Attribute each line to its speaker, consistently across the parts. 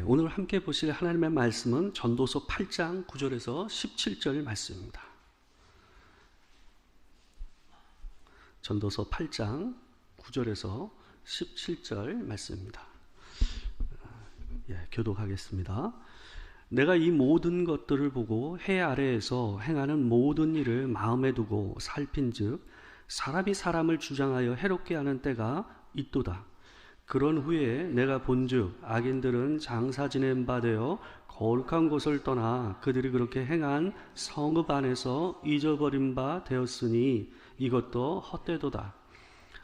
Speaker 1: 오늘 함께 보실 하나님의 말씀은 전도서 8장 9절에서 17절 말씀입니다. 전도서 8장 9절에서 17절 말씀입니다. 교독하겠습니다. 내가 이 모든 것들을 보고 해 아래에서 행하는 모든 일을 마음에 두고 살핀즉 사람이 사람을 주장하여 해롭게 하는 때가 있도다. 그런 후에 내가 본즉 악인들은 장사 지낸 바 되어 거룩한 곳을 떠나 그들이 그렇게 행한 성읍 안에서 잊어버린 바 되었으니 이것도 헛되도다.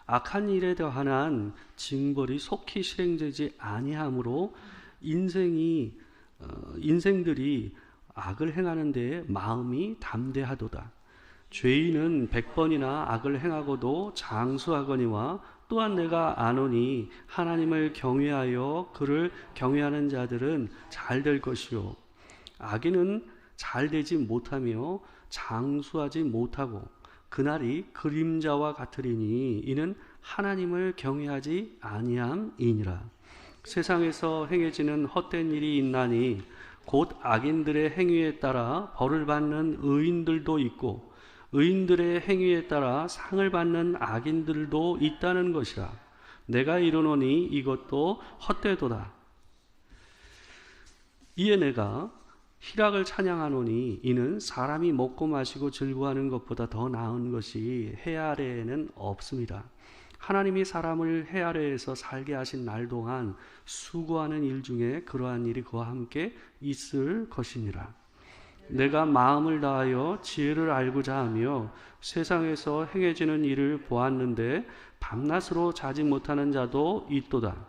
Speaker 1: 악한 일에 더한 징벌이 속히 실행되지 아니하므로 인생들이 악을 행하는 데에 마음이 담대하도다. 죄인은 100번이나 악을 행하고도 장수하거니와 또한 내가 아노니 하나님을 경외하여 그를 경외하는 자들은 잘 될 것이요 악인은 잘 되지 못하며 장수하지 못하고 그날이 그림자와 같으리니 이는 하나님을 경외하지 아니함이니라. 세상에서 행해지는 헛된 일이 있나니 곧 악인들의 행위에 따라 벌을 받는 의인들도 있고 의인들의 행위에 따라 상을 받는 악인들도 있다는 것이라. 내가 이르노니 이것도 헛되도다. 이에 내가 희락을 찬양하노니 이는 사람이 먹고 마시고 즐거워하는 것보다 더 나은 것이 해 아래에는 없습니다. 하나님이 사람을 해 아래에서 살게 하신 날 동안 수고하는 일 중에 그러한 일이 그와 함께 있을 것이니라. 내가 마음을 다하여 지혜를 알고자 하며 세상에서 행해지는 일을 보았는데 밤낮으로 자지 못하는 자도 있도다.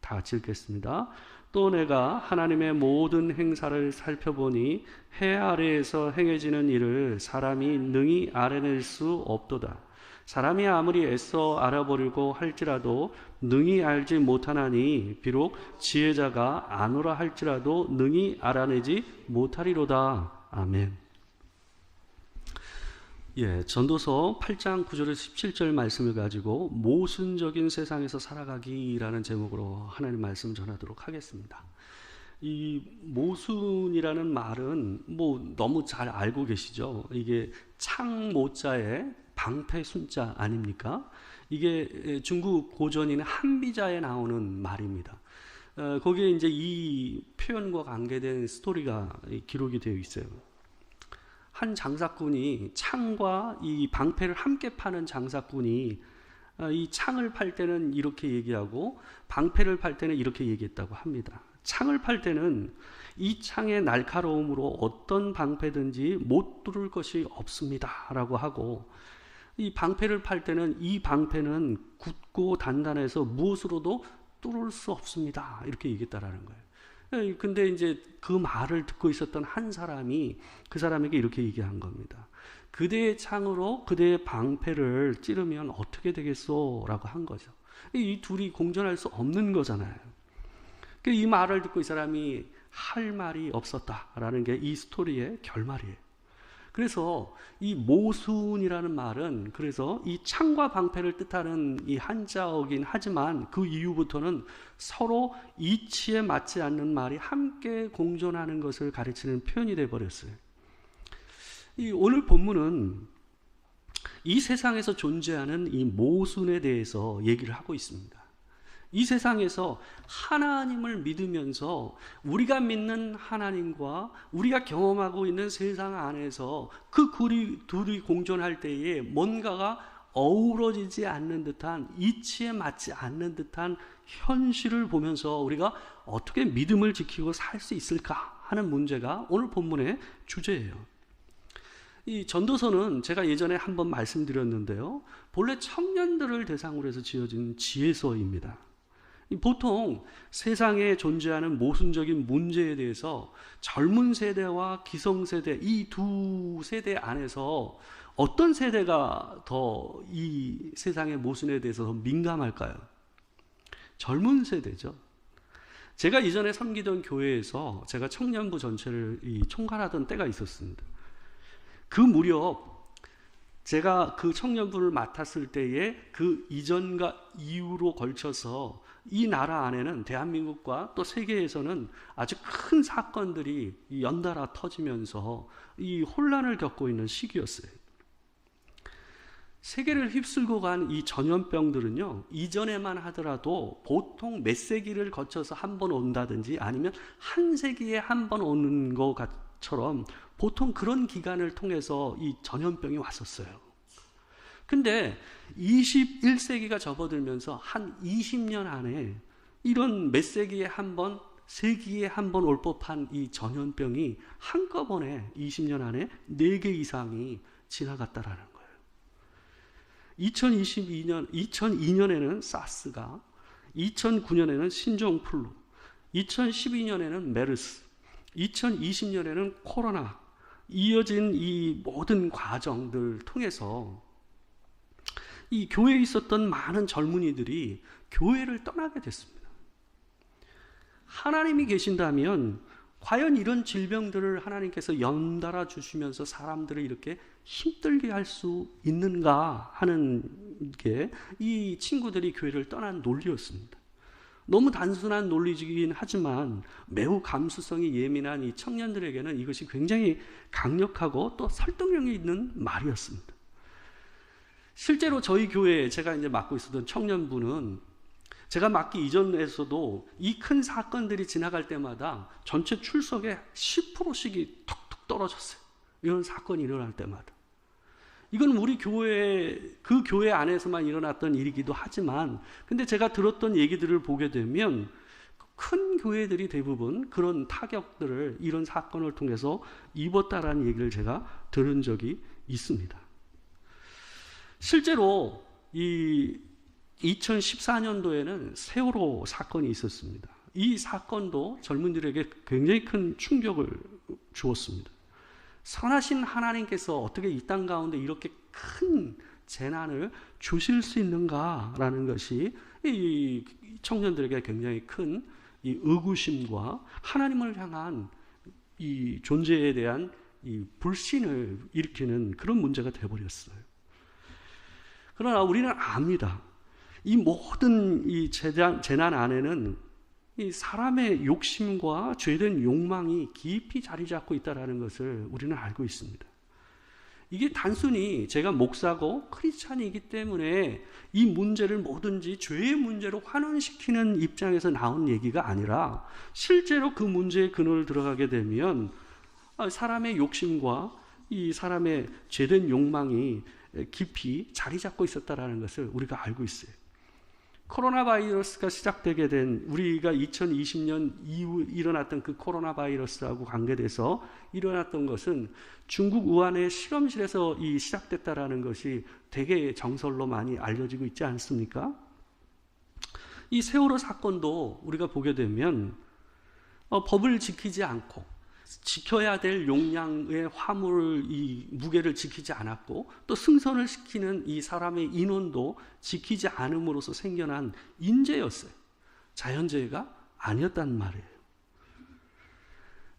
Speaker 1: 다 같이 읽겠습니다. 또 내가 하나님의 모든 행사를 살펴보니 해 아래에서 행해지는 일을 사람이 능히 알아낼 수 없도다. 사람이 아무리 애써 알아보려고 할지라도 능히 알지 못하나니 비록 지혜자가 아노라 할지라도 능히 알아내지 못하리로다. 아멘. 전도서 8장 9절에서 17절 말씀을 가지고 모순적인 세상에서 살아가기라는 제목으로 하나님 말씀 전하도록 하겠습니다. 이 모순이라는 말은 너무 잘 알고 계시죠? 이게 창모자에 방패 순자 아닙니까? 이게 중국 고전인 한비자에 나오는 말입니다. 거기에 이제 이 표현과 관계된 스토리가 기록이 되어 있어요. 한 장사꾼이 창과 이 방패를 함께 파는 장사꾼이 이 창을 팔 때는 이렇게 얘기하고 방패를 팔 때는 이렇게 얘기했다고 합니다. 창을 팔 때는 이 창의 날카로움으로 어떤 방패든지 못 뚫을 것이 없습니다 라고 하고, 이 방패를 팔 때는 이 방패는 굳고 단단해서 무엇으로도 뚫을 수 없습니다 이렇게 얘기했다라는 거예요. 근데 이제 그 말을 듣고 있었던 한 사람이 그 사람에게 이렇게 얘기한 겁니다. 그대의 창으로 그대의 방패를 찌르면 어떻게 되겠소? 라고 한 거죠. 이 둘이 공존할 수 없는 거잖아요. 이 말을 듣고 이 사람이 할 말이 없었다라는 게 이 스토리의 결말이에요. 그래서 이 모순이라는 말은 그래서 이 창과 방패를 뜻하는 이 한자어긴 하지만 그 이후부터는 서로 이치에 맞지 않는 말이 함께 공존하는 것을 가르치는 표현이 되어버렸어요. 이 오늘 본문은 이 세상에서 존재하는 이 모순에 대해서 얘기를 하고 있습니다. 이 세상에서 하나님을 믿으면서 우리가 믿는 하나님과 우리가 경험하고 있는 세상 안에서 그 둘이 공존할 때에 뭔가가 어우러지지 않는 듯한, 이치에 맞지 않는 듯한 현실을 보면서 우리가 어떻게 믿음을 지키고 살 수 있을까 하는 문제가 오늘 본문의 주제예요. 이 전도서는 제가 예전에 한번 말씀드렸는데요, 본래 청년들을 대상으로 해서 지어진 지혜서입니다. 보통 세상에 존재하는 모순적인 문제에 대해서 젊은 세대와 기성세대, 이 두 세대 안에서 어떤 세대가 더 이 세상의 모순에 대해서 더 민감할까요? 젊은 세대죠. 제가 이전에 섬기던 교회에서 제가 청년부 전체를 총괄하던 때가 있었습니다. 그 무렵 제가 그 청년부를 맡았을 때에 그 이전과 이후로 걸쳐서 이 나라 안에는 대한민국과 또 세계에서는 아주 큰 사건들이 연달아 터지면서 이 혼란을 겪고 있는 시기였어요. 세계를 휩쓸고 간 이 전염병들은요, 이전에만 하더라도 보통 몇 세기를 거쳐서 한 번 온다든지 아니면 한 세기에 한 번 오는 것처럼 보통 그런 기간을 통해서 이 전염병이 왔었어요. 근데 21세기가 접어들면서 한 20년 안에 이런 몇 세기에 한 번, 세기에 한 번 올 법한 이 전염병이 한꺼번에 20년 안에 4개 이상이 지나갔다라는 거예요. 2002년에는 사스가, 2009년에는 신종플루, 2012년에는 메르스, 2020년에는 코로나, 이어진 이 모든 과정들 통해서 이 교회에 있었던 많은 젊은이들이 교회를 떠나게 됐습니다. 하나님이 계신다면 과연 이런 질병들을 하나님께서 연달아 주시면서 사람들을 이렇게 힘들게 할 수 있는가 하는 게 이 친구들이 교회를 떠난 논리였습니다. 너무 단순한 논리이긴 하지만 매우 감수성이 예민한 이 청년들에게는 이것이 굉장히 강력하고 또 설득력이 있는 말이었습니다. 실제로 저희 교회에 제가 이제 맡고 있었던 청년부는 제가 맡기 이전에서도 이 큰 사건들이 지나갈 때마다 전체 출석의 10%씩이 툭툭 떨어졌어요. 이런 사건이 일어날 때마다. 이건 우리 교회, 그 교회 안에서만 일어났던 일이기도 하지만, 근데 제가 들었던 얘기들을 보게 되면 큰 교회들이 대부분 그런 타격들을 이런 사건을 통해서 입었다라는 얘기를 제가 들은 적이 있습니다. 실제로 이 2014년도에는 세월호 사건이 있었습니다. 이 사건도 젊은이들에게 굉장히 큰 충격을 주었습니다. 선하신 하나님께서 어떻게 이 땅 가운데 이렇게 큰 재난을 주실 수 있는가라는 것이 이 청년들에게 굉장히 큰 이 의구심과 하나님을 향한 이 존재에 대한 이 불신을 일으키는 그런 문제가 되어버렸어요. 그러나 우리는 압니다. 이 모든 이 재난 안에는 이 사람의 욕심과 죄된 욕망이 깊이 자리 잡고 있다는 것을 우리는 알고 있습니다. 이게 단순히 제가 목사고 크리스찬이기 때문에 이 문제를 뭐든지 죄의 문제로 환원시키는 입장에서 나온 얘기가 아니라 실제로 그 문제의 근원을 들어가게 되면 사람의 욕심과 이 사람의 죄된 욕망이 깊이 자리 잡고 있었다는 것을 우리가 알고 있어요. 코로나 바이러스가 시작되게 된, 우리가 2020년 이후 일어났던 그 코로나 바이러스하고 관계돼서 일어났던 것은 중국 우한의 실험실에서 시작됐다라는 것이 되게 정설로 많이 알려지고 있지 않습니까? 이 세월호 사건도 우리가 보게 되면 법을 지키지 않고 지켜야 될 용량의 화물 이 무게를 지키지 않았고 또 승선을 시키는 이 사람의 인원도 지키지 않음으로써 생겨난 인재였어요. 자연재해가 아니었단 말이에요.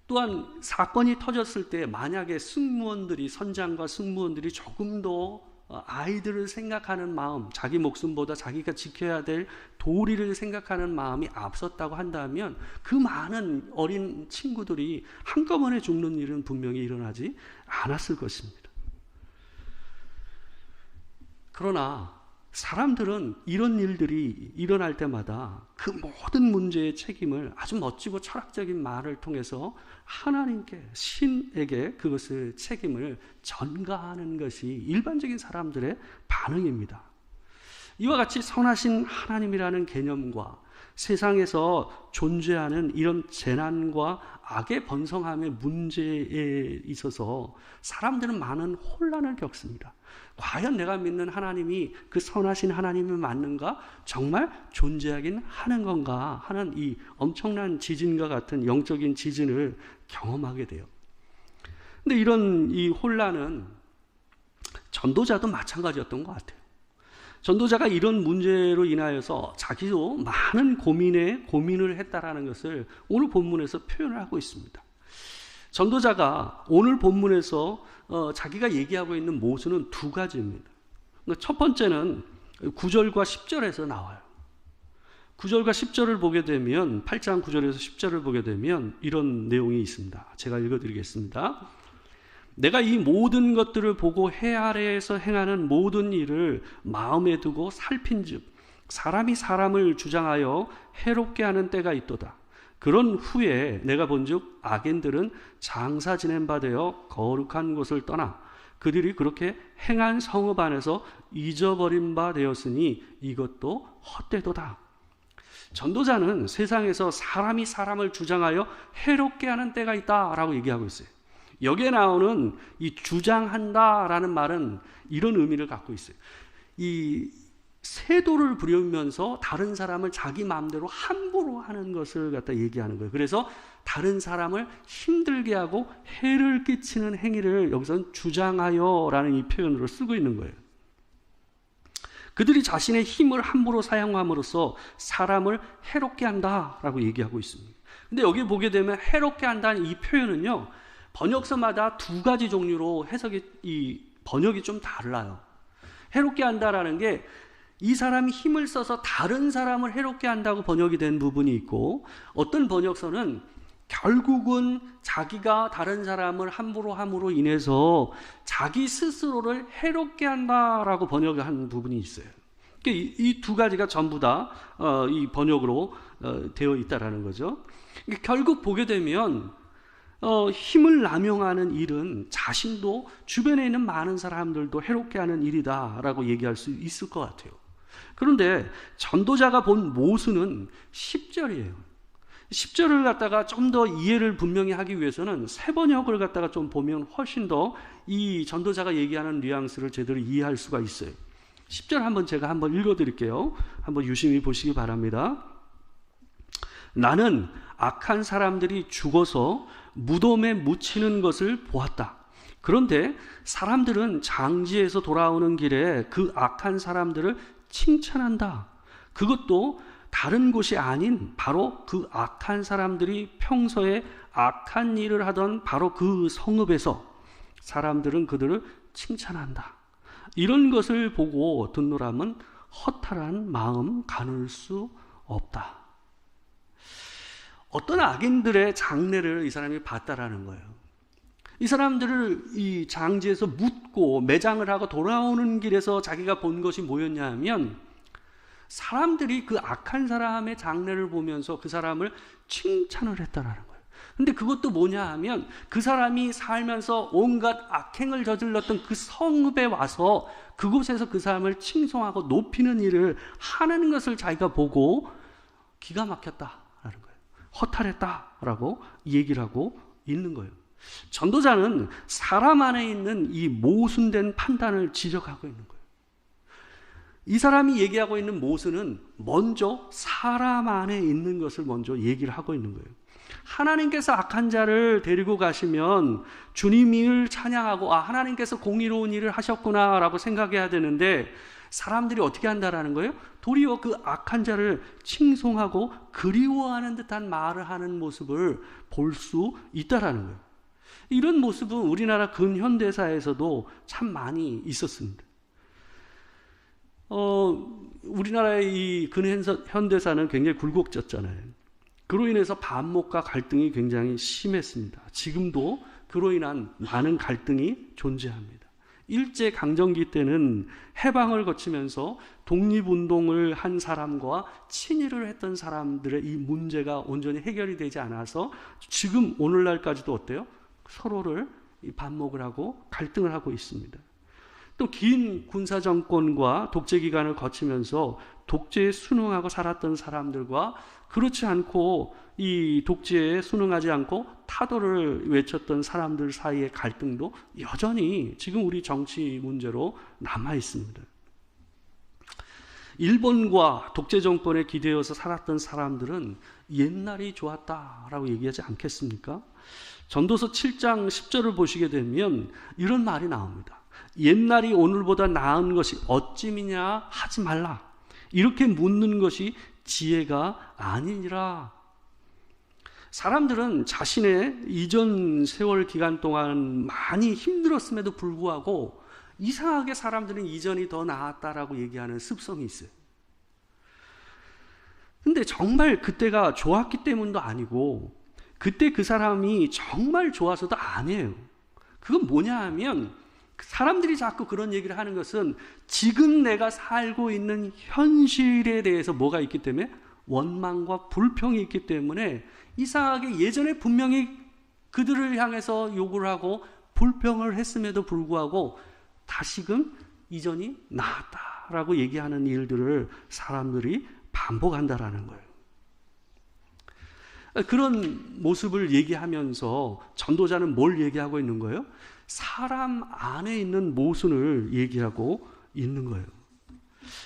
Speaker 1: 또한 사건이 터졌을 때 만약에 승무원들이, 선장과 승무원들이 조금 더 아이들을 생각하는 마음, 자기 목숨보다 자기가 지켜야 될 도리를 생각하는 마음이 앞섰다고 한다면 그 많은 어린 친구들이 한꺼번에 죽는 일은 분명히 일어나지 않았을 것입니다. 그러나 사람들은 이런 일들이 일어날 때마다 그 모든 문제의 책임을 아주 멋지고 철학적인 말을 통해서 하나님께, 신에게 그것을 책임을 전가하는 것이 일반적인 사람들의 반응입니다. 이와 같이 선하신 하나님이라는 개념과 세상에서 존재하는 이런 재난과 악의 번성함의 문제에 있어서 사람들은 많은 혼란을 겪습니다. 과연 내가 믿는 하나님이 그 선하신 하나님이 맞는가? 정말 존재하긴 하는 건가? 하는 이 엄청난 지진과 같은 영적인 지진을 경험하게 돼요. 근데 이런 이 혼란은 전도자도 마찬가지였던 것 같아요. 전도자가 이런 문제로 인하여서 자기도 많은 고민을 했다라는 것을 오늘 본문에서 표현을 하고 있습니다. 전도자가 오늘 본문에서 자기가 얘기하고 있는 모순은 두 가지입니다. 첫 번째는 9절과 10절에서 나와요. 9절과 10절을 보게 되면 8장 9절에서 10절을 보게 되면 이런 내용이 있습니다. 제가 읽어드리겠습니다. 내가 이 모든 것들을 보고 해 아래에서 행하는 모든 일을 마음에 두고 살핀즉 사람이 사람을 주장하여 해롭게 하는 때가 있도다. 그런 후에 내가 본즉 악인들은 장사 지낸 바 되어 거룩한 곳을 떠나 그들이 그렇게 행한 성읍 안에서 잊어버린 바 되었으니 이것도 헛되도다. 전도자는 세상에서 사람이 사람을 주장하여 해롭게 하는 때가 있다라고 얘기하고 있어요. 여기에 나오는 이 주장한다라는 말은 이런 의미를 갖고 있어요. 이 세도를 부리면서 다른 사람을 자기 마음대로 함부로 하는 것을 갖다 얘기하는 거예요. 그래서 다른 사람을 힘들게 하고 해를 끼치는 행위를 여기서는 주장하여라는 이 표현으로 쓰고 있는 거예요. 그들이 자신의 힘을 함부로 사용함으로써 사람을 해롭게 한다라고 얘기하고 있습니다. 근데 여기 보게 되면 해롭게 한다는 이 표현은요, 번역서마다 두 가지 종류로 이 번역이 좀 달라요. 해롭게 한다라는 게 이 사람이 힘을 써서 다른 사람을 해롭게 한다고 번역이 된 부분이 있고, 어떤 번역서는 결국은 자기가 다른 사람을 함부로 함으로 인해서 자기 스스로를 해롭게 한다라고 번역한 부분이 있어요. 이 두 가지가 전부 다 이 번역으로 되어 있다라는 거죠. 결국 보게 되면 힘을 남용하는 일은 자신도 주변에 있는 많은 사람들도 해롭게 하는 일이다라고 얘기할 수 있을 것 같아요. 그런데 전도자가 본 모순은 10절이에요. 10절을 갖다가 좀 더 이해를 분명히 하기 위해서는 세 번역을 갖다가 좀 보면 훨씬 더 이 전도자가 얘기하는 뉘앙스를 제대로 이해할 수가 있어요. 10절 제가 한번 읽어드릴게요. 한번 유심히 보시기 바랍니다. 나는 악한 사람들이 죽어서 무덤에 묻히는 것을 보았다. 그런데 사람들은 장지에서 돌아오는 길에 그 악한 사람들을 칭찬한다. 그것도 다른 곳이 아닌 바로 그 악한 사람들이 평소에 악한 일을 하던 바로 그 성읍에서 사람들은 그들을 칭찬한다. 이런 것을 보고 듣노라면 허탈한 마음 가눌 수 없다. 어떤 악인들의 장례를 이 사람이 봤다라는 거예요. 이 사람들을 이 장지에서 묻고 매장을 하고 돌아오는 길에서 자기가 본 것이 뭐였냐 하면, 사람들이 그 악한 사람의 장례를 보면서 그 사람을 칭찬을 했다라는 거예요. 근데 그것도 뭐냐 하면, 그 사람이 살면서 온갖 악행을 저질렀던 그 성읍에 와서 그곳에서 그 사람을 칭송하고 높이는 일을 하는 것을 자기가 보고 기가 막혔다라는 거예요. 허탈했다라고 얘기를 하고 있는 거예요. 전도자는 사람 안에 있는 이 모순된 판단을 지적하고 있는 거예요. 이 사람이 얘기하고 있는 모순은 먼저 사람 안에 있는 것을 먼저 얘기를 하고 있는 거예요. 하나님께서 악한 자를 데리고 가시면 주님을 찬양하고 하나님께서 공의로운 일을 하셨구나 라고 생각해야 되는데, 사람들이 어떻게 한다라는 거예요? 도리어 그 악한 자를 칭송하고 그리워하는 듯한 말을 하는 모습을 볼 수 있다라는 거예요. 이런 모습은 우리나라 근현대사에서도 참 많이 있었습니다. 우리나라의 이 근현대사는 굉장히 굴곡졌잖아요. 그로 인해서 반목과 갈등이 굉장히 심했습니다. 지금도 그로 인한 많은 갈등이 존재합니다. 일제강점기 때는 해방을 거치면서 독립운동을 한 사람과 친일을 했던 사람들의 이 문제가 온전히 해결이 되지 않아서 지금 오늘날까지도 어때요? 서로를 반목을 하고 갈등을 하고 있습니다. 또 긴 군사정권과 독재기간을 거치면서 독재에 순응하고 살았던 사람들과 그렇지 않고 이 독재에 순응하지 않고 타도를 외쳤던 사람들 사이의 갈등도 여전히 지금 우리 정치 문제로 남아 있습니다. 일본과 독재 정권에 기대어서 살았던 사람들은 옛날이 좋았다라고 얘기하지 않겠습니까? 전도서 7장 10절을 보시게 되면 이런 말이 나옵니다. 옛날이 오늘보다 나은 것이 어찌미냐 하지 말라. 이렇게 묻는 것이 지혜가 아니니라. 사람들은 자신의 이전 세월 기간 동안 많이 힘들었음에도 불구하고 이상하게 사람들은 이전이 더 나았다라고 얘기하는 습성이 있어요. 근데 정말 그때가 좋았기 때문도 아니고 그때 그 사람이 정말 좋아서도 아니에요. 그건 뭐냐 하면 사람들이 자꾸 그런 얘기를 하는 것은 지금 내가 살고 있는 현실에 대해서 뭐가 있기 때문에 원망과 불평이 있기 때문에 이상하게 예전에 분명히 그들을 향해서 욕을 하고 불평을 했음에도 불구하고 다시금 이전이 나았다라고 얘기하는 일들을 사람들이 반복한다라는 거예요. 그런 모습을 얘기하면서 전도자는 뭘 얘기하고 있는 거예요? 사람 안에 있는 모순을 얘기하고 있는 거예요.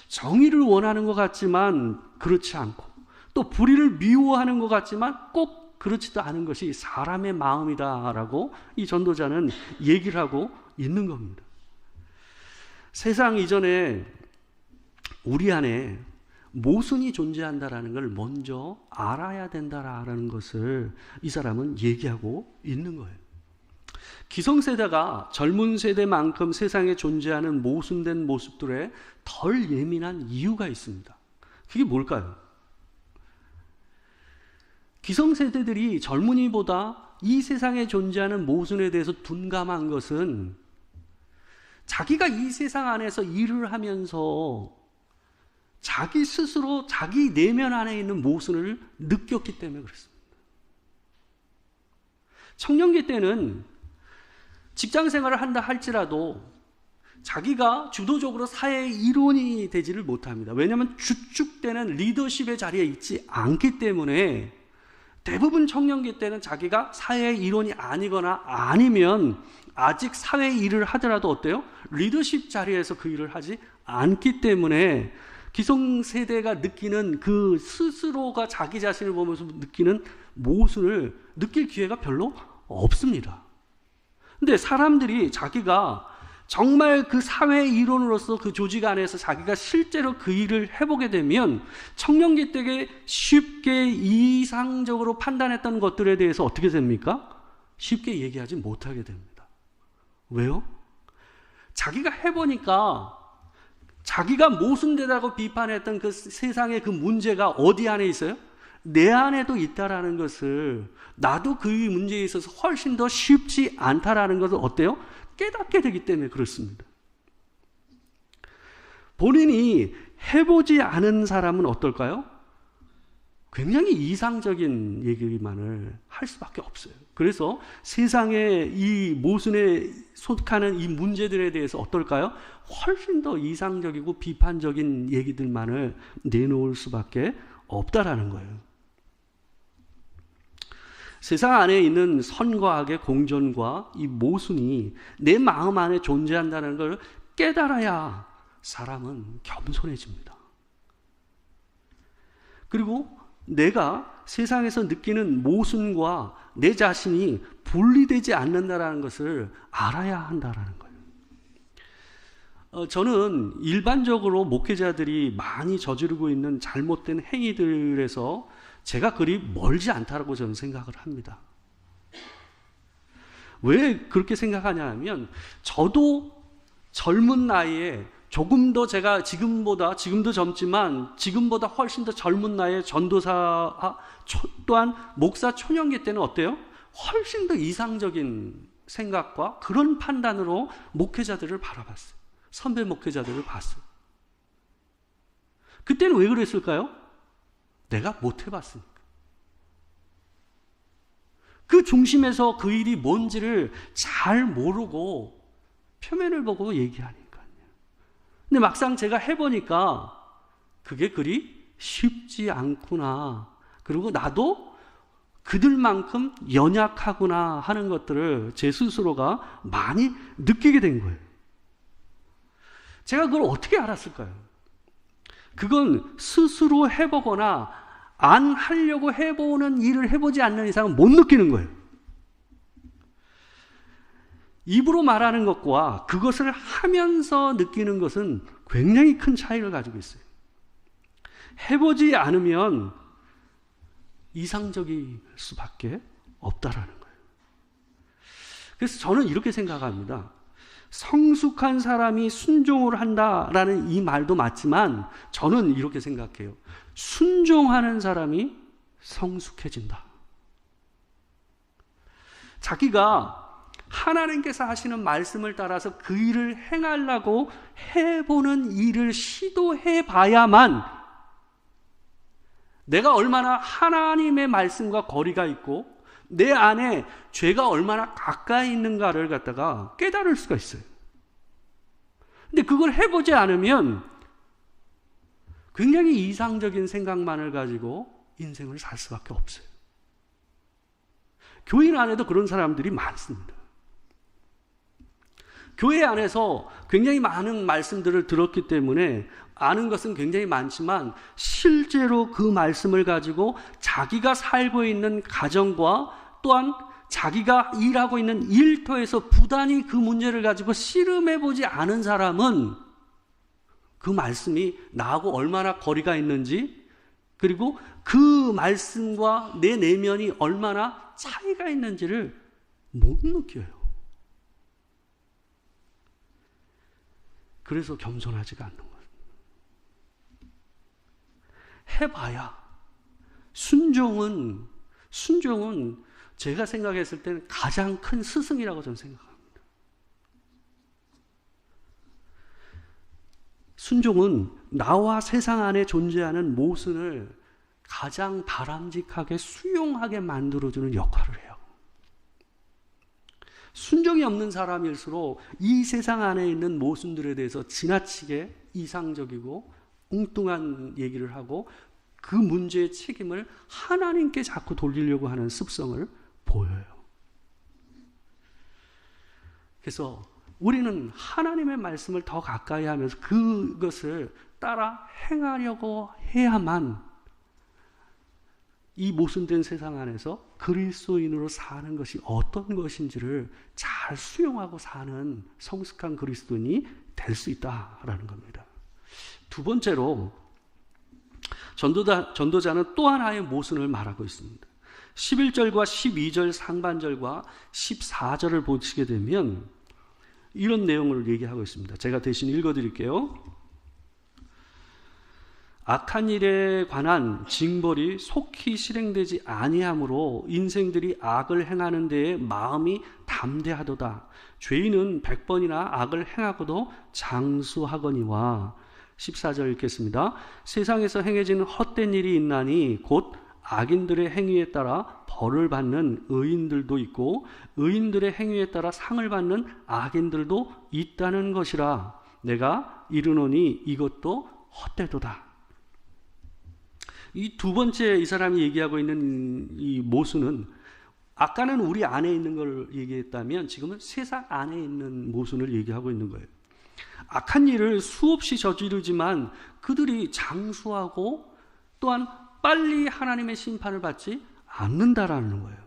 Speaker 1: 정의를 원하는 것 같지만 그렇지 않고 또 불의를 미워하는 것 같지만 꼭 그렇지도 않은 것이 사람의 마음이다라고 이 전도자는 얘기를 하고 있는 겁니다. 세상 이전에 우리 안에 모순이 존재한다라는 걸 먼저 알아야 된다라는 것을 이 사람은 얘기하고 있는 거예요. 기성세대가 젊은 세대만큼 세상에 존재하는 모순된 모습들에 덜 예민한 이유가 있습니다. 그게 뭘까요? 기성세대들이 젊은이보다 이 세상에 존재하는 모순에 대해서 둔감한 것은 자기가 이 세상 안에서 일을 하면서 자기 스스로 자기 내면 안에 있는 모순을 느꼈기 때문에 그렇습니다. 청년기 때는 직장 생활을 한다 할지라도 자기가 주도적으로 사회의 일원이 되지를 못합니다. 왜냐하면 주축되는 리더십의 자리에 있지 않기 때문에 대부분 청년기 때는 자기가 사회의 일원이 아니거나 아니면 아직 사회 일을 하더라도 어때요? 리더십 자리에서 그 일을 하지 않기 때문에 기성세대가 느끼는 그 스스로가 자기 자신을 보면서 느끼는 모순을 느낄 기회가 별로 없습니다. 근데 사람들이 자기가 정말 그 사회 일원으로서 그 조직 안에서 자기가 실제로 그 일을 해보게 되면 청년기 때에 쉽게 이상적으로 판단했던 것들에 대해서 어떻게 됩니까? 쉽게 얘기하지 못하게 됩니다. 왜요? 자기가 해보니까 자기가 모순되다고 비판했던 그 세상의 그 문제가 어디 안에 있어요? 내 안에도 있다라는 것을, 나도 그 문제에 있어서 훨씬 더 쉽지 않다라는 것을 어때요? 깨닫게 되기 때문에 그렇습니다. 본인이 해보지 않은 사람은 어떨까요? 굉장히 이상적인 얘기만을 할 수밖에 없어요. 그래서 세상의 이 모순에 속하는 이 문제들에 대해서 어떨까요? 훨씬 더 이상적이고 비판적인 얘기들만을 내놓을 수밖에 없다라는 거예요. 세상 안에 있는 선과 악의 공존과 이 모순이 내 마음 안에 존재한다는 걸 깨달아야 사람은 겸손해집니다. 그리고 내가 세상에서 느끼는 모순과 내 자신이 분리되지 않는다는 것을 알아야 한다는 거예요. 저는 일반적으로 목회자들이 많이 저지르고 있는 잘못된 행위들에서 제가 그리 멀지 않다고 저는 생각을 합니다. 왜 그렇게 생각하냐 하면 저도 젊은 나이에 조금 더 제가 지금도 젊지만 지금보다 훨씬 더 젊은 나이에 전도사 또한 목사 초년기 때는 어때요? 훨씬 더 이상적인 생각과 그런 판단으로 목회자들을 바라봤어요. 선배 목회자들을 봤어요. 그때는 왜 그랬을까요? 내가 못 해봤으니까. 그 중심에서 그 일이 뭔지를 잘 모르고 표면을 보고 얘기하니까요. 근데 막상 제가 해보니까 그게 그리 쉽지 않구나. 그리고 나도 그들만큼 연약하구나 하는 것들을 제 스스로가 많이 느끼게 된 거예요. 제가 그걸 어떻게 알았을까요? 그건 스스로 해보거나 안 하려고 해보는 일을 해보지 않는 이상은 못 느끼는 거예요. 입으로 말하는 것과 그것을 하면서 느끼는 것은 굉장히 큰 차이를 가지고 있어요. 해보지 않으면 이상적일 수밖에 없다라는 거예요. 그래서 저는 이렇게 생각합니다. 성숙한 사람이 순종을 한다라는 이 말도 맞지만 저는 이렇게 생각해요. 순종하는 사람이 성숙해진다. 자기가 하나님께서 하시는 말씀을 따라서 그 일을 행하려고 해보는 일을 시도해 봐야만 내가 얼마나 하나님의 말씀과 거리가 있고 내 안에 죄가 얼마나 가까이 있는가를 갖다가 깨달을 수가 있어요. 근데 그걸 해보지 않으면 굉장히 이상적인 생각만을 가지고 인생을 살 수밖에 없어요. 교인 안에도 그런 사람들이 많습니다. 교회 안에서 굉장히 많은 말씀들을 들었기 때문에 아는 것은 굉장히 많지만 실제로 그 말씀을 가지고 자기가 살고 있는 가정과 또한 자기가 일하고 있는 일터에서 부단히 그 문제를 가지고 씨름해보지 않은 사람은 그 말씀이 나하고 얼마나 거리가 있는지, 그리고 그 말씀과 내 내면이 얼마나 차이가 있는지를 못 느껴요. 그래서 겸손하지가 않는 거예요. 해봐야 순종은 제가 생각했을 때는 가장 큰 스승이라고 저는 생각합니다. 순종은 나와 세상 안에 존재하는 모순을 가장 바람직하게 수용하게 만들어주는 역할을 해요. 순종이 없는 사람일수록 이 세상 안에 있는 모순들에 대해서 지나치게 이상적이고 엉뚱한 얘기를 하고 그 문제의 책임을 하나님께 자꾸 돌리려고 하는 습성을 보여요. 그래서 우리는 하나님의 말씀을 더 가까이 하면서 그것을 따라 행하려고 해야만 이 모순된 세상 안에서 그리스도인으로 사는 것이 어떤 것인지를 잘 수용하고 사는 성숙한 그리스도인이 될 수 있다라는 겁니다. 두 번째로 전도자는 또 하나의 모순을 말하고 있습니다. 11절과 12절 상반절과 14절을 보시게 되면 이런 내용을 얘기하고 있습니다. 제가 대신 읽어드릴게요. 악한 일에 관한 징벌이 속히 실행되지 아니하므로 인생들이 악을 행하는 데에 마음이 담대하도다. 죄인은 100번이나 악을 행하고도 장수하거니와. 14절 읽겠습니다. 세상에서 행해지는 헛된 일이 있나니 곧 악인들의 행위에 따라 벌을 받는 의인들도 있고 의인들의 행위에 따라 상을 받는 악인들도 있다는 것이라. 내가 이르노니 이것도 헛되도다. 이 두 번째 이 사람이 얘기하고 있는 이 모순은 아까는 우리 안에 있는 걸 얘기했다면 지금은 세상 안에 있는 모순을 얘기하고 있는 거예요. 악한 일을 수없이 저지르지만 그들이 장수하고 또한 빨리 하나님의 심판을 받지 않는다라는 거예요.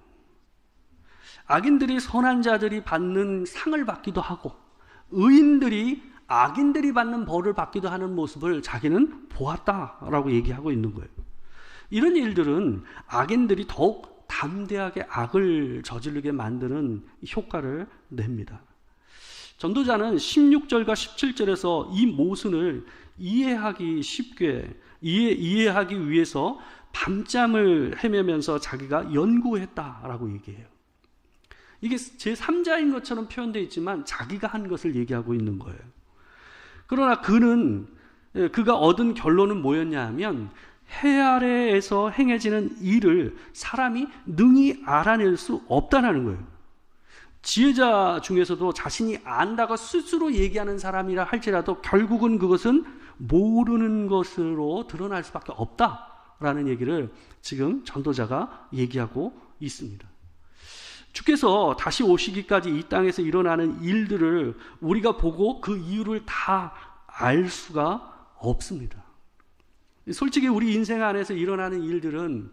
Speaker 1: 악인들이 선한 자들이 받는 상을 받기도 하고 의인들이 악인들이 받는 벌을 받기도 하는 모습을 자기는 보았다라고 얘기하고 있는 거예요. 이런 일들은 악인들이 더욱 담대하게 악을 저지르게 만드는 효과를 냅니다. 전도자는 16절과 17절에서 이 모순을 이해하기 쉽게 이해하기 위해서 밤잠을 헤매면서 자기가 연구했다라고 얘기해요. 이게 제3자인 것처럼 표현되어 있지만 자기가 한 것을 얘기하고 있는 거예요. 그러나 그가 얻은 결론은 뭐였냐 하면 해 아래에서 행해지는 일을 사람이 능히 알아낼 수 없다는 거예요. 지혜자 중에서도 자신이 안다고 스스로 얘기하는 사람이라 할지라도 결국은 그것은 모르는 것으로 드러날 수밖에 없다라는 얘기를 지금 전도자가 얘기하고 있습니다. 주께서 다시 오시기까지 이 땅에서 일어나는 일들을 우리가 보고 그 이유를 다 알 수가 없습니다. 솔직히 우리 인생 안에서 일어나는 일들은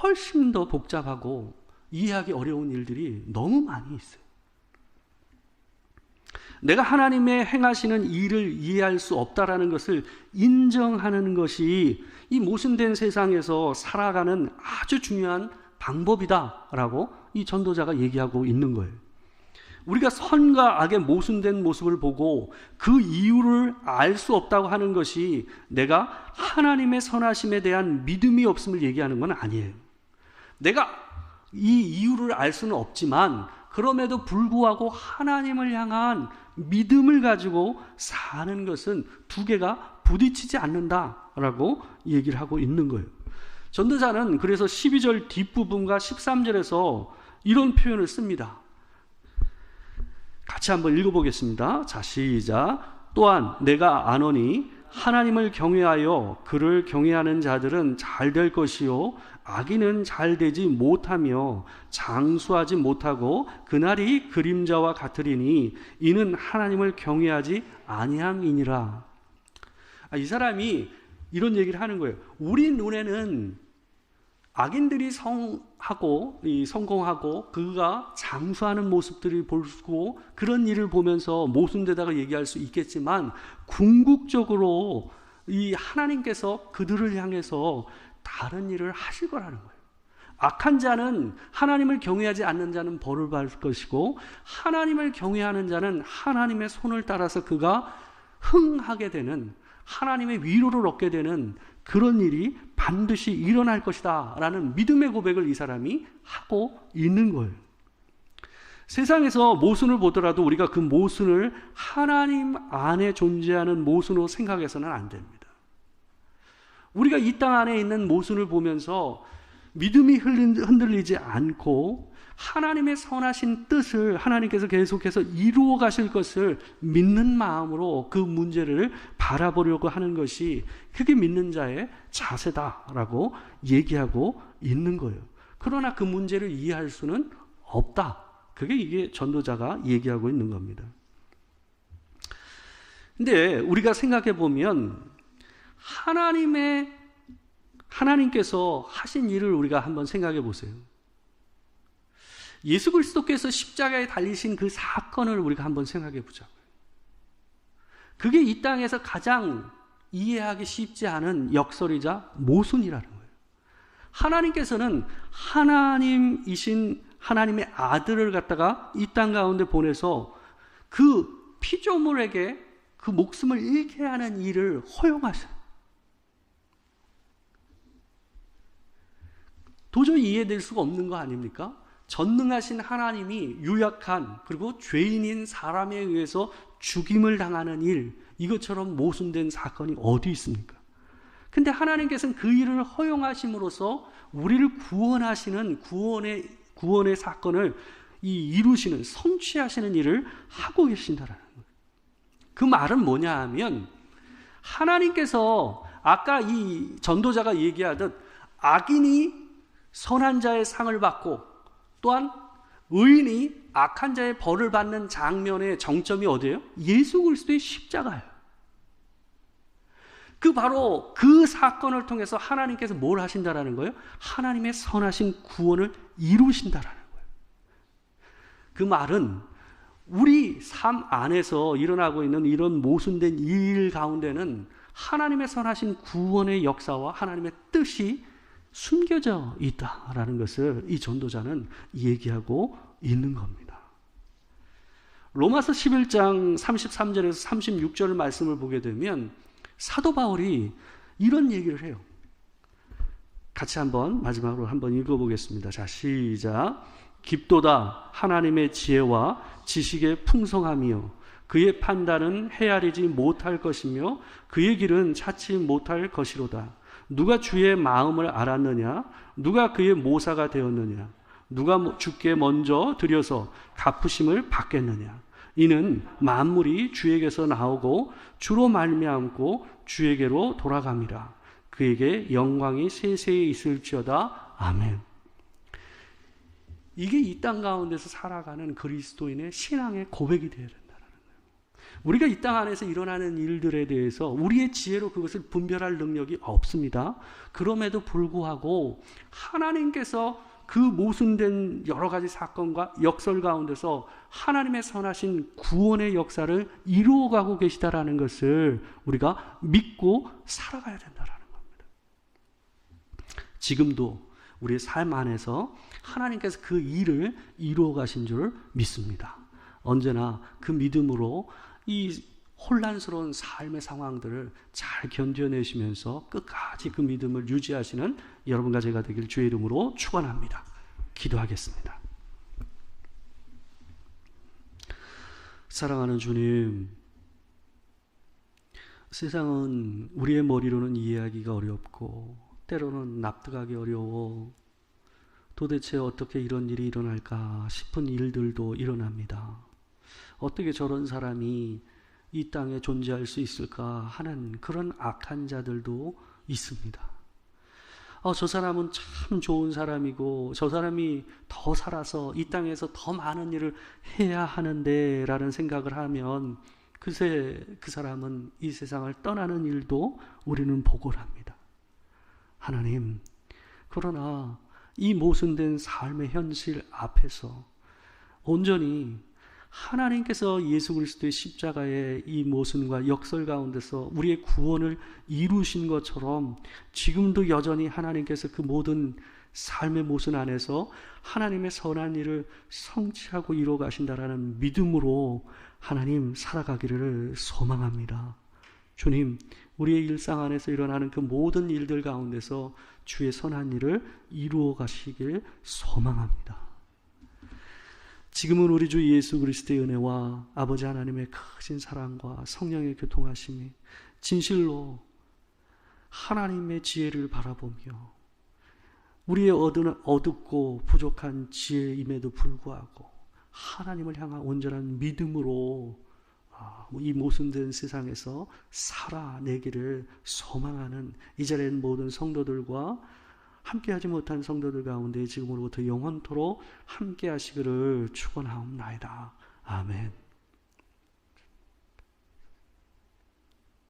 Speaker 1: 훨씬 더 복잡하고 이해하기 어려운 일들이 너무 많이 있어요. 내가 하나님의 행하시는 일을 이해할 수 없다라는 것을 인정하는 것이 이 모순된 세상에서 살아가는 아주 중요한 방법이다라고 이 전도자가 얘기하고 있는 거예요. 우리가 선과 악의 모순된 모습을 보고 그 이유를 알 수 없다고 하는 것이 내가 하나님의 선하심에 대한 믿음이 없음을 얘기하는 건 아니에요. 내가 이 이유를 알 수는 없지만 그럼에도 불구하고 하나님을 향한 믿음을 가지고 사는 것은 두 개가 부딪히지 않는다라고 얘기를 하고 있는 거예요. 전도자는 그래서 12절 뒷부분과 13절에서 이런 표현을 씁니다. 같이 한번 읽어보겠습니다. 자, 시작. 또한 내가 아노니 하나님을 경외하여 그를 경외하는 자들은 잘 될 것이요 악인은 잘 되지 못하며 장수하지 못하고 그날이 그림자와 같으리니 이는 하나님을 경외하지 아니함이니라. 이 사람이 이런 얘기를 하는 거예요. 우리 눈에는 악인들이 성공하고 그가 장수하는 모습들을 보고 그런 일을 보면서 모순되다가 얘기할 수 있겠지만 궁극적으로 이 하나님께서 그들을 향해서 다른 일을 하실 거라는 거예요. 악한 자는 하나님을 경외하지 않는 자는 벌을 받을 것이고 하나님을 경외하는 자는 하나님의 손을 따라서 그가 흥하게 되는, 하나님의 위로를 얻게 되는 그런 일이 반드시 일어날 것이다 라는 믿음의 고백을 이 사람이 하고 있는 거예요. 세상에서 모순을 보더라도 우리가 그 모순을 하나님 안에 존재하는 모순으로 생각해서는 안 됩니다. 우리가 이 땅 안에 있는 모순을 보면서 믿음이 흔들리지 않고 하나님의 선하신 뜻을 하나님께서 계속해서 이루어 가실 것을 믿는 마음으로 그 문제를 바라보려고 하는 것이 그게 믿는 자의 자세다라고 얘기하고 있는 거예요. 그러나 그 문제를 이해할 수는 없다. 이게 전도자가 얘기하고 있는 겁니다. 근데 우리가 생각해 보면 하나님께서 하신 일을 우리가 한번 생각해 보세요. 예수 그리스도께서 십자가에 달리신 그 사건을 우리가 한번 생각해 보자고요. 그게 이 땅에서 가장 이해하기 쉽지 않은 역설이자 모순이라는 거예요. 하나님께서는 하나님이신 하나님의 아들을 갖다가 이 땅 가운데 보내서 그 피조물에게 그 목숨을 잃게 하는 일을 허용하셔요. 도저히 이해될 수가 없는 거 아닙니까? 전능하신 하나님이 유약한 그리고 죄인인 사람에 의해서 죽임을 당하는 일, 이것처럼 모순된 사건이 어디 있습니까? 근데 하나님께서는 그 일을 허용하심으로써 우리를 구원하시는 구원의 사건을 이루시는, 성취하시는 일을 하고 계신다라는 거예요. 그 말은 뭐냐 하면 하나님께서 아까 이 전도자가 얘기하듯 악인이 선한 자의 상을 받고 또한 의인이 악한 자의 벌을 받는 장면의 정점이 어디예요? 예수 그리스도의 십자가예요. 바로 그 사건을 통해서 하나님께서 뭘 하신다라는 거예요? 하나님의 선하신 구원을 이루신다라는 거예요. 그 말은 우리 삶 안에서 일어나고 있는 이런 모순된 일 가운데는 하나님의 선하신 구원의 역사와 하나님의 뜻이 숨겨져 있다라는 것을 이 전도자는 얘기하고 있는 겁니다. 로마서 11장 33절에서 36절 말씀을 보게 되면 사도 바울이 이런 얘기를 해요. 같이 마지막으로 한번 읽어보겠습니다. 자, 시작. 깊도다 하나님의 지혜와 지식의 풍성함이요 그의 판단은 헤아리지 못할 것이며 그의 길은 찾지 못할 것이로다. 누가 주의 마음을 알았느냐? 누가 그의 모사가 되었느냐? 누가 주께 먼저 드려서 갚으심을 받겠느냐? 이는 만물이 주에게서 나오고 주로 말미암고 주에게로 돌아갑니다. 그에게 영광이 세세히 있을지어다. 아멘. 이게 이 땅 가운데서 살아가는 그리스도인의 신앙의 고백이 되어야 된다는 거예요. 우리가 이 땅 안에서 일어나는 일들에 대해서 우리의 지혜로 그것을 분별할 능력이 없습니다. 그럼에도 불구하고 하나님께서 그 모순된 여러 가지 사건과 역설 가운데서 하나님의 선하신 구원의 역사를 이루어가고 계시다라는 것을 우리가 믿고 살아가야 된다라는 겁니다. 지금도 우리의 삶 안에서 하나님께서 그 일을 이루어 가신 줄 믿습니다. 언제나 그 믿음으로 이 혼란스러운 삶의 상황들을 잘 견뎌내시면서 끝까지 그 믿음을 유지하시는 여러분과 제가 되길 주의 이름으로 축원합니다. 기도하겠습니다. 사랑하는 주님, 세상은 우리의 머리로는 이해하기가 어렵고 때로는 납득하기 어려워 도대체 어떻게 이런 일이 일어날까 싶은 일들도 일어납니다. 어떻게 저런 사람이 이 땅에 존재할 수 있을까 하는 그런 악한 자들도 있습니다. 저 사람은 참 좋은 사람이고 저 사람이 더 살아서 이 땅에서 더 많은 일을 해야 하는데 라는 생각을 하면 그새 그 사람은 이 세상을 떠나는 일도 우리는 보고를 합니다. 하나님, 그러나 이 모순된 삶의 현실 앞에서 온전히 하나님께서 예수 그리스도의 십자가의 이 모순과 역설 가운데서 우리의 구원을 이루신 것처럼 지금도 여전히 하나님께서 그 모든 삶의 모순 안에서 하나님의 선한 일을 성취하고 이루어 가신다라는 믿음으로 하나님 살아가기를 소망합니다. 주님, 우리의 일상 안에서 일어나는 그 모든 일들 가운데서 주의 선한 일을 이루어 가시길 소망합니다. 지금은 우리 주 예수 그리스도의 은혜와 아버지 하나님의 크신 사랑과 성령의 교통하심이 진실로 하나님의 지혜를 바라보며 우리의 어둡고 부족한 지혜임에도 불구하고 하나님을 향한 온전한 믿음으로 이 모순된 세상에서 살아내기를 소망하는 이 자리에 있는 모든 성도들과 함께하지 못한 성도들 가운데 지금으로부터 영원토록 함께하시기를 축원하옵나이다. 아멘.